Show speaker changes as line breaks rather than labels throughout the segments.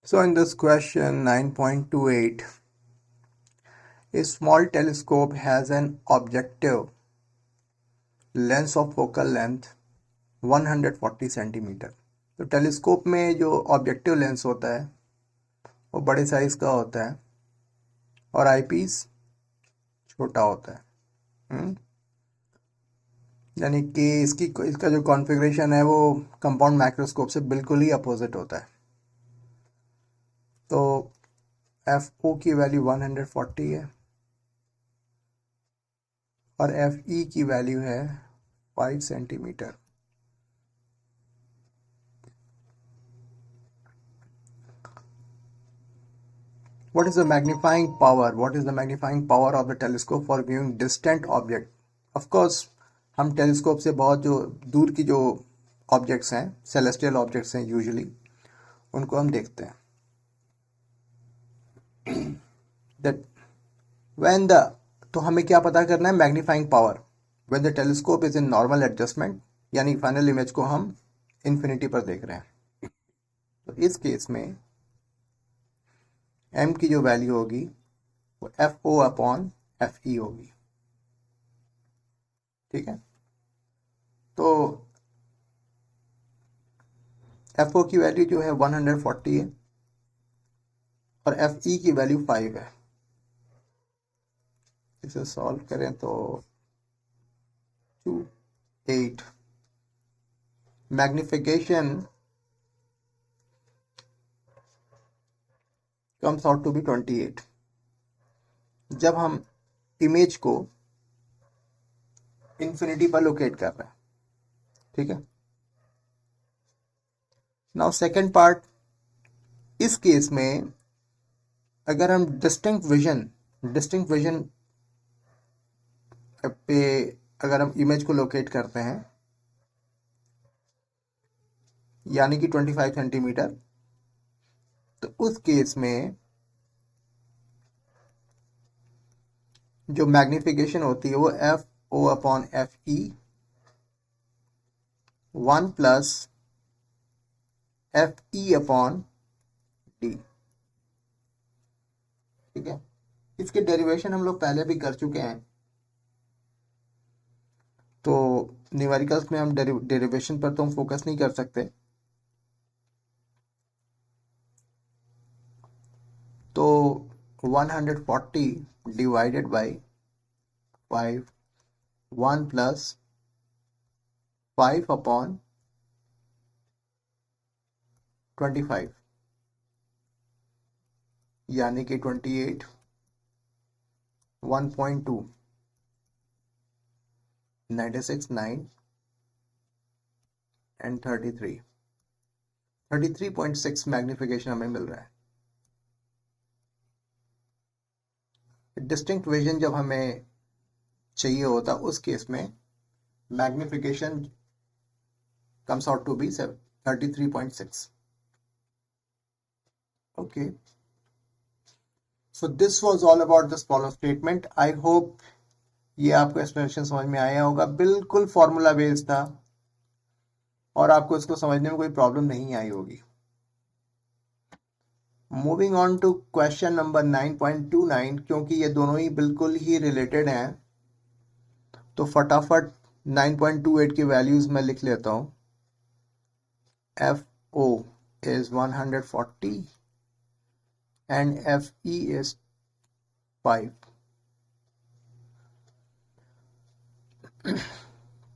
So in this question 9.28, a small telescope has an objective length of focal length 140 centimetre. तो telescope में जो objective lens होता है वो बड़े साइज का होता है और आईपीस छोटा होता है। यानी कि इसका जो कॉन्फ़िगरेशन है वो कंपाउंड माइक्रोस्कोप से बिल्कुल ही अपोजिट होता है। तो एफ ओ की वैल्यू 140 है और एफ ई की वैल्यू है 5 centimetre. What is the magnifying power? What is the magnifying power of the telescope for viewing distant object? Of course, हम टेलीस्कोप से बहुत जो दूर की जो ऑब्जेक्ट्स हैं, सेलेस्टियल ऑब्जेक्ट्स हैं, यूजुअली उनको हम देखते हैं। That when the तो हमें क्या पता करना है? Magnifying power when the telescope is in normal adjustment, यानी फाइनल इमेज को हम इन्फिनिटी पर देख रहे हैं। तो इस केस में m की जो वैल्यू होगी वो F O upon F E होगी। ठीक है, तो एफ ओ की वैल्यू जो है 140 है और एफ ई की वैल्यू 5 है। इसे सॉल्व करें तो 8 magnification comes out to be 28 जब हम इमेज को इन्फिनिटी पर लोकेट कर रहे हैं। ठीक है, नाउ सेकेंड पार्ट, इस केस में अगर हम डिस्टिंक्ट विजन पे अगर हम इमेज को लोकेट करते हैं यानी कि 25 सेंटीमीटर, तो उस केस में जो मैग्निफिकेशन होती है वो F O upon F E 1 plus F E upon D. ठीक है, इसके डेरिवेशन हम लोग पहले भी कर चुके हैं, तो न्यूमेरिकल्स में हम डेरिवेशन पर तो हम फोकस नहीं कर सकते। तो 140 डिवाइडेड बाई 5 1 प्लस 5 अपॉन 25 यानी कि 28 1.2 96 9 एंड 33.6 मैग्निफिकेशन हमें मिल रहा है। डिस्टिंक्ट विजन जब हमें चाहिए होता उस केस में magnification comes out to be 33.6. Okay, so this was all about this follow statement. I hope ये आपको एक्सप्लेनेशन समझ में आया होगा। बिल्कुल फॉर्मूला बेस्ड था और आपको इसको समझने में कोई प्रॉब्लम नहीं आई होगी। Moving on to question number 9.29, क्योंकि ये दोनों ही बिल्कुल ही रिलेटेड हैं तो फटाफट 9.28 की वैल्यूज मैं लिख लेता हूं। F O is 140 and FE is 5।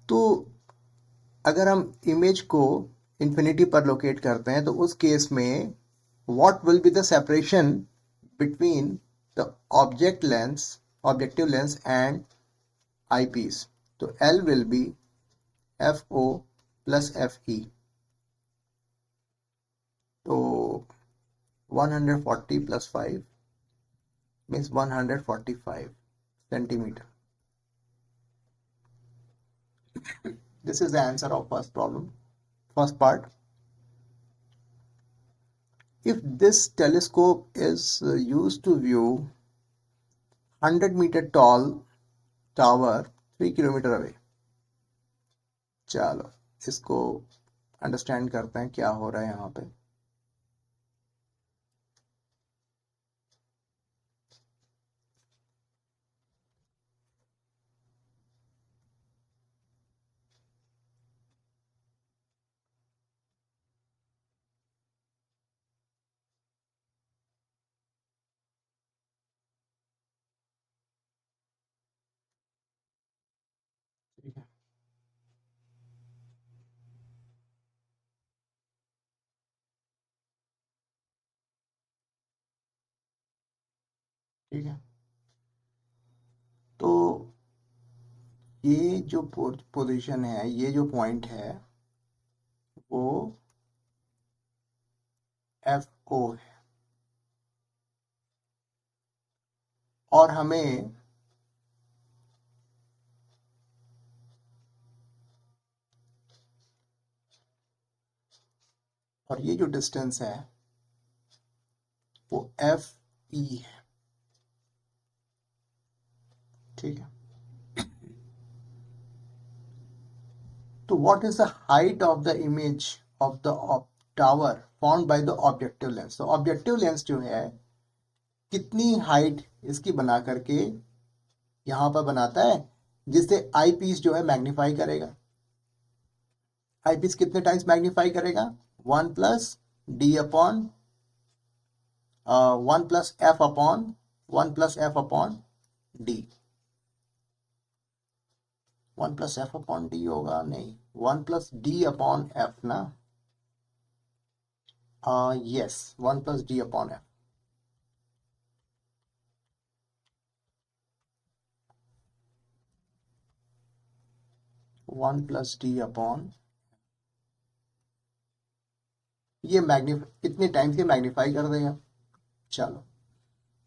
तो अगर हम इमेज को इन्फिनिटी पर लोकेट करते हैं तो उस केस में what will be the separation between the objective lens and eyepiece? तो L will be FO plus FE। तो 140 plus 5 means 145 centimeter. This is the answer of first problem, first part. If this telescope is used to view 100-meter tall tower 3 kilometre away. चलो इसको understand करते हैं क्या हो रहा है यहाँ पे। ठीक है, तो ये जो पोजीशन है, ये जो पॉइंट है वो एफ ओ है, और हमें और ये जो डिस्टेंस है वो एफ ई है। ठीक है, तो what is the height of the image of the tower found by the objective lens. तो ऑब्जेक्टिव लेंस जो है कितनी हाइट इसकी बना करके यहां पर बनाता है, जिससे आई पीस जो है मैग्नीफाई करेगा। आई पीस कितने टाइम्स मैग्नीफाई करेगा, 1 plus D upon 1 plus F upon 1 plus F upon D. 1 plus F upon D होगा, नहीं, 1 प्लस डी अपॉन एफ ना, yes, 1 plus D upon F. One plus D upon ये कितने times ये magnify कर देगा। चलो,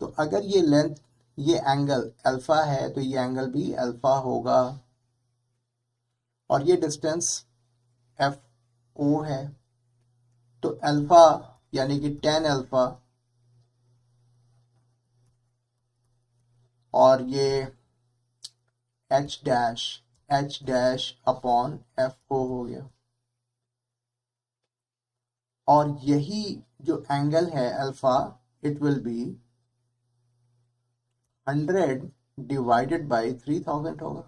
तो अगर ये लेंथ, ये एंगल अल्फा है तो ये एंगल भी अल्फा होगा, और ये डिस्टेंस एफ ओ है, तो अल्फा यानी कि टेन अल्फा, और ये H dash upon F O हो गया, और यही जो एंगल है alpha, it will be 100 divided by 3000 होगा।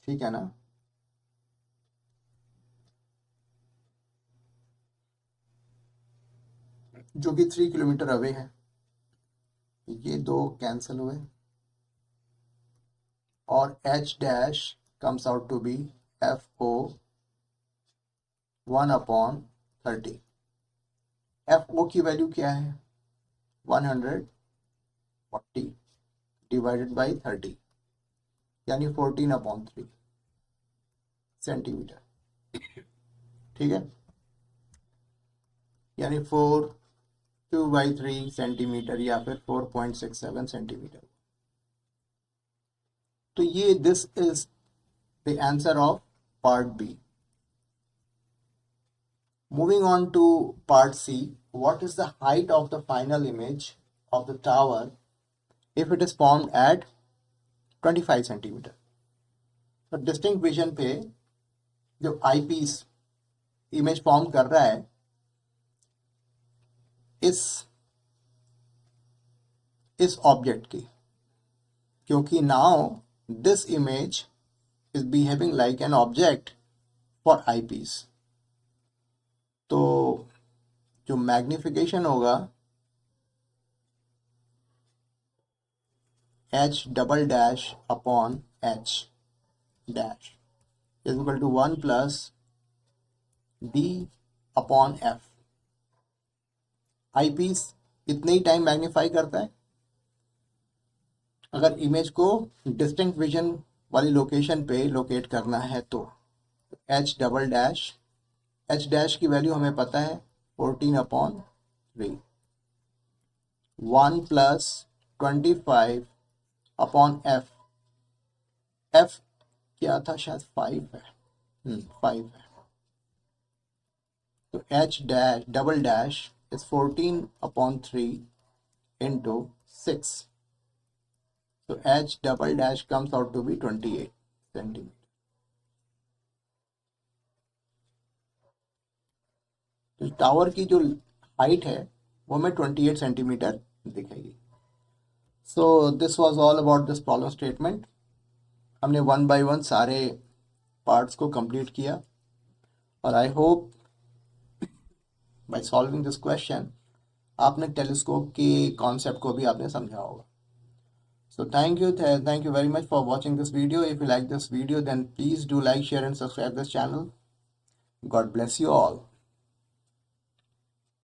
ठीक है ना, जो कि 3 किलोमीटर अवे है। ये दो कैंसिल हुए, और H dash comes out to be F O 1/30। F O की वैल्यू क्या है, 140 डिवाइडेड बाई 30, यानी 14/3 सेंटीमीटर। ठीक है, यानी 4/2/3 सेंटीमीटर, या फिर 4.67 सेंटीमीटर। तो ये this is the answer of part B. Moving on to part C, what is the height of the final image of the tower if it is formed at 25 centimeter? तो distinct vision पे जो आई piece image form कर रहा है इस object की, क्योंकि now this image is behaving like an object for eyepiece, तो जो मैग्निफिकेशन होगा H double dash upon H dash is equal to 1 plus D upon F. Eyepiece इतने ही टाइम मैग्नीफाई करता है। अगर इमेज को डिस्टिंक्ट विजन वाली लोकेशन पे लोकेट करना है तो H double dash, H dash की वैल्यू हमें पता है 14/3, 1 प्लस 25 अपॉन एफ, एफ क्या था, शायद 5 है, 5 है, तो H dash double dash is 14/3 into 6, तो H double dash comes out to be 28 centimetre. तो टावर की जो हाइट है वो हमें 28 सेंटीमीटर दिखेगी। So this was all about this problem statement. हमने 1 बाय 1 सारे पार्ट्स को कंप्लीट किया, और I hope by solving this question आपने टेलीस्कोप के कॉन्सेप्ट को भी आपने समझा होगा। So thank you very much for watching this video. If you like this video, then please do like, share and subscribe this channel. God bless you all.